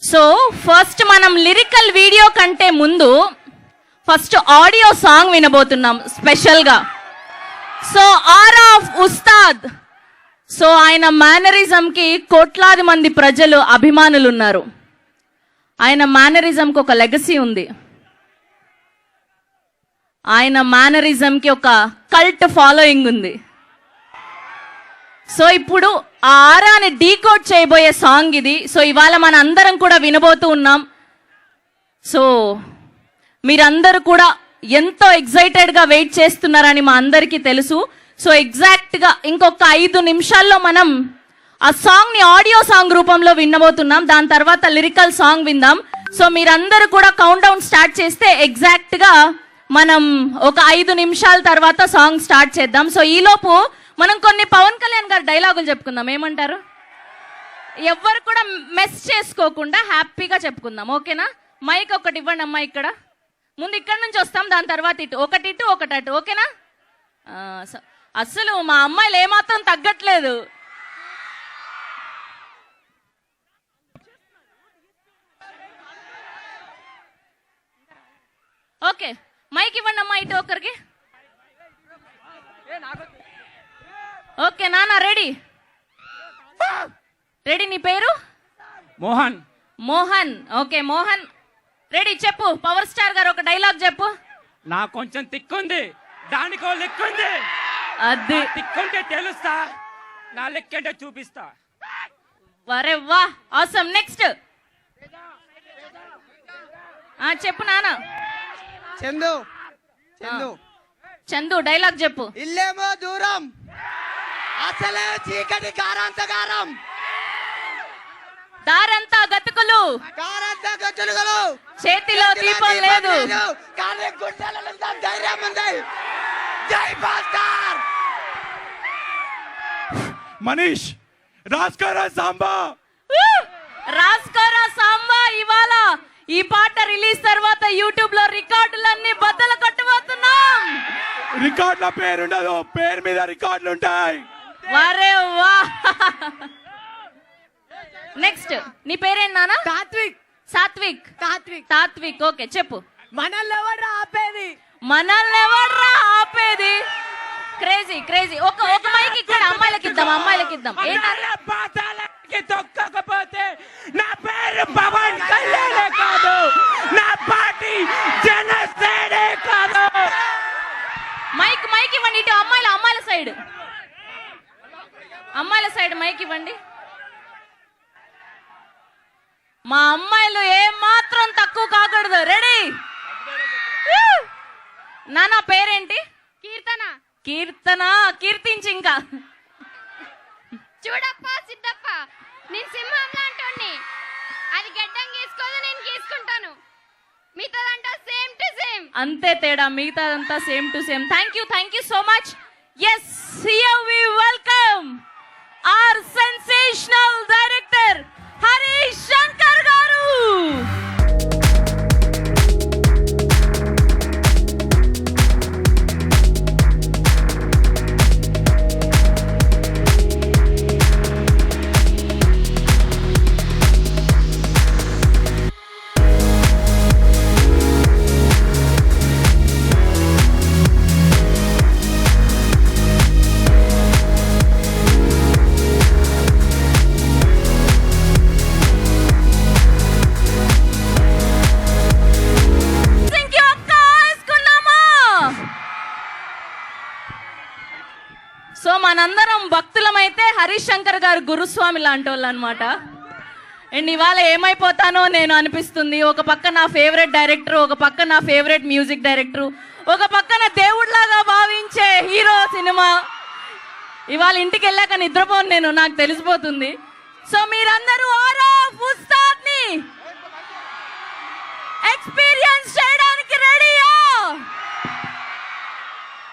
So first మనం lyrical video కంటే ముందు ఫస్ట్ ఆడియో సాంగ్ వినబోతున్నాం స్పెషల్గా. సో ఆర్ ఆఫ్ ఉస్తాద్. సో ఆయన మేనరిజంకి కోట్లాది మంది ప్రజలు అభిమానులు ఉన్నారు. ఆయన మేనరిజంకి ఒక లెగసీ ఉంది. ఆయన మేనరిజంకి ఒక కల్ట్ ఫాలోయింగ్ ఉంది. సో ఇప్పుడు ఆ ఆరాని డీకోడ్ చేయబోయే సాంగ్ ఇది. సో ఇవాళ మన అందరం కూడా వినబోతూ ఉన్నాం. సో మీరందరూ కూడా ఎంతో ఎక్సైటెడ్గా వెయిట్ చేస్తున్నారని మా అందరికీ తెలుసు. సో ఎగ్జాక్ట్గా ఇంకొక 5 నిమిషాల్లో మనం ఆ సాంగ్ని ఆడియో సాంగ్ రూపంలో వినబోతున్నాం. దాని తర్వాత లిరికల్ సాంగ్ విందాం. సో మీరందరూ కూడా కౌంట్ డౌన్ స్టార్ట్ చేస్తే ఎగ్జాక్ట్గా మనం ఒక 5 నిమిషాల తర్వాత సాంగ్ స్టార్ట్ చేద్దాం. సో ఈలోపు మనం కొన్ని పవన్ కళ్యాణ్ గారి డైలాగులు చెప్పుకుందాం. ఏమంటారు? ఎవ్వరు కూడా మెస్ చేసుకోకుండా హ్యాపీగా చెప్పుకుందాం. ఓకేనా? మైక్ ఒకటి ఇవ్వండి అమ్మా. ఇక్కడ ముందు ఇక్కడ నుంచి వస్తాం, దాని తర్వాత ఇటు ఒకటి అటు. ఓకేనా? అసలు మా అమ్మాయిలు ఏమాత్రం తగ్గట్లేదు. ఓకే, మైక్ ఇవ్వండి అమ్మా ఇటు ఒకరికి. ఓకే నాన్న, రెడీ? నీ పేరు? మోహన్. మోహన్. Okay Mohan, ready? చెప్పు. పవర్ స్టార్ గారు ఒక డైలాగ్ చెప్పు. నా కొంచెం తిక్కుంది, దానికో లెక్కుంది. అది తిక్కుంటే తెలుస్తా, నా లెక్కంటే చూపిస్తా. వరే వా, ఆసమ్. నెక్స్ట్ చెప్పు నాన్న. చందు చందు డైలాగ్ చెప్పు. ఇల్లేమో దూరం, అసలే చీకటి కారాంతకారం, దారంతా గతుకులు, గతులుగలు, చేతిలో దీపం లేదు, కానీ గుండెలలో ధైర్యం ఉంది. జై భాస్కర్. మనీష్ రాస్కరా సాంబా. రాస్కోరా సాంబా. ఇవాళ ఈ పాట రిలీజ్ తర్వాత యూట్యూబ్ లో రికార్డులన్నీ బద్దలు కొట్టబోతున్నాం. రికార్డుల పేరుండదు, పేరు మీద రికార్డులు ఉంటాయి. వరే వా. నెక్స్ట్ నీ పేరేంటి నాన్న? తాత్విక్. సాత్విక్. తాత్విక్. ఓకే చెప్పు. మనల్ని ఎవడ్రా ఆపేది? క్రేజీ. ఒక మైక్ ఇక్కడ అమ్మాయిలకి ఇద్దాం. తొక్కకపోతే నా పేరు పవన్ కళ్యాణే కాదు, నా పార్టీ జనసేనే కాదు. మైక్ ఇవ్వండి ఇటు. అమ్మాయిల సైడ్ మైక్ ఇవ్వండి. మా అమ్మాయిలు ఏం మాత్రం తక్కువ కాకూడదు. రెడీ? నాన్న పేరేంటి? కీర్తన. కీర్తించి ఇంకా. చూడప్ప సిద్ధప్ప, నేను సింహం లాంటోని. అది గడ్డం గీసుకోదు, నేను గీసుకుంటాను. మిగతాదంతా సేమ్ టు సేమ్. అంతే తేడా, మిగతాదంతా same to same. Thank you so much. Yes, here we welcome our sensational director Harish Shankar గారు. సో మనందరం భక్తులమైతే హరీష్ శంకర్ గారు గురుస్వామి లాంటి వాళ్ళు అనమాట. అండ్ ఇవాళ ఏమైపోతానో నేను అనిపిస్తుంది. ఒక పక్క నా ఫేవరెట్ డైరెక్టర్, ఒక పక్క నా ఫేవరెట్ మ్యూజిక్ డైరెక్టర్, ఒక పక్కన దేవుడిలాగా భావించే హీరో సినిమా. ఇవాళ ఇంటికి వెళ్ళాక నిద్రపోను నేను, నాకు తెలిసిపోతుంది. సో మీరందరూ ఆర్ ఆఫ్ ఉస్తాద్ ని ఎక్స్పీరియన్స్ చేయండి.